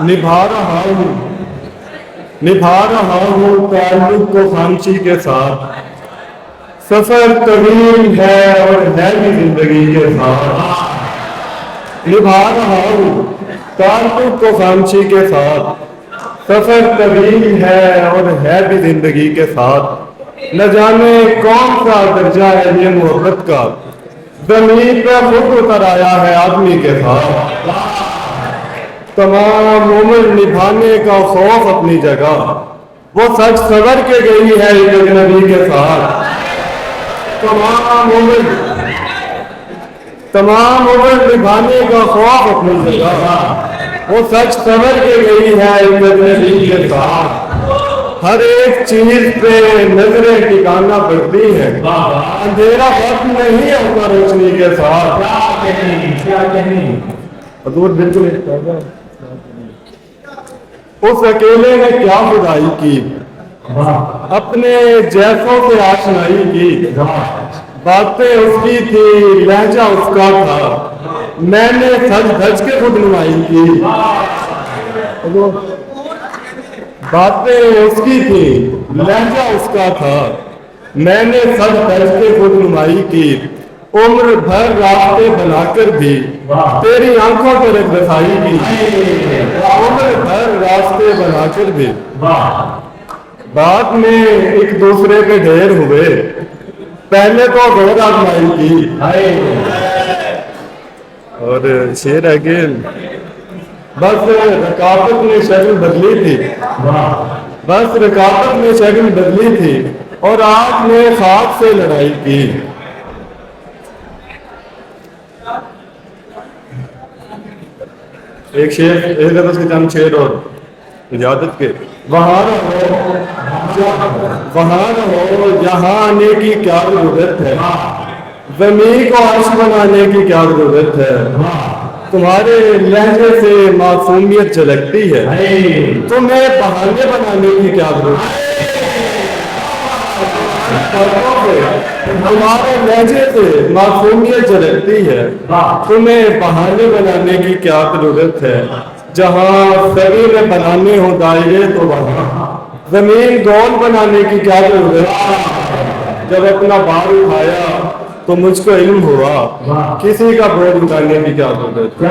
نبھا رہا ہوں تعلق کو خاموشی کے ساتھ، سفر طویل ہے اور ہے بھی زندگی کے ساتھ، نبھا رہا ہوں تعلق کو خاموشی کے ساتھ، سفر طویل ہے اور ہے بھی زندگی کے ساتھ، نہ جانے کون سا درجہ ہے یہ محبت کا، زمین پہ خود اتر آیا ہے آدمی کے ساتھ، تمام عمر نبھانے کا خوف اپنی جگہ، وہ سچ سور کے گئی ہے ایک اجنبی کے ساتھ، تمام عمر نبھانے کا خوف اپنی جگہ، وہ سچ سور کے گئی ہے ایک اجنبی کے ساتھ، ہر ایک چیز پہ نظریں ٹکانا پڑتی ہے، اندھیرا وقت نہیں ہوتا روشنی کے ساتھ، حضور بالکل اس اکیلے نے کیا خدائی کی، اپنے جیسوں سے آشنائی کی، باتیں اس کی تھی لہجہ اس کا تھا، میں نے سج دھج کے خود نمائی کی، باتیں اس کی تھی لہجہ اس کا تھا، میں نے سج دھج کے خود نمائی کی، عمر بھر راستے بنا کر بھی تیری آنکھوں پر ایک رسائی کی، عمر بھر راستے بنا کر بھی بعد میں ایک دوسرے کے ڈھیر ہوئے، پہلے تو غور آزمائی کی، اور شعر ہے کہ بس رکابت نے شکل بدلی تھی، بس رکابت نے شکل بدلی تھی اور آج نے خاک سے لڑائی کی، ایک شعر ایک حدث کے چند شعر اور اجازت کے، وہاں رہو یہاں آنے کی کیا ضرورت ہے، زمین کو عرش بنانے کی کیا ضرورت ہے، تمہارے لہجے سے معصومیت جھلکتی ہے، تمہیں بہانے بنانے کی کیا ضرورت ہے، تمہارے لہجے سے معصومیت جھلکتی ہے، تمہیں بہانے بنانے کی کیا ضرورت ہے، جہاں سبھی میں بنانے ہو دائرے تو وہاں زمین گول بنانے کی کیا ضرورت ہے، جب اپنا بار اٹھایا تو مجھ کو علم ہوا کسی کا بوجھ اٹھانے کی کیا ضرورت ہے۔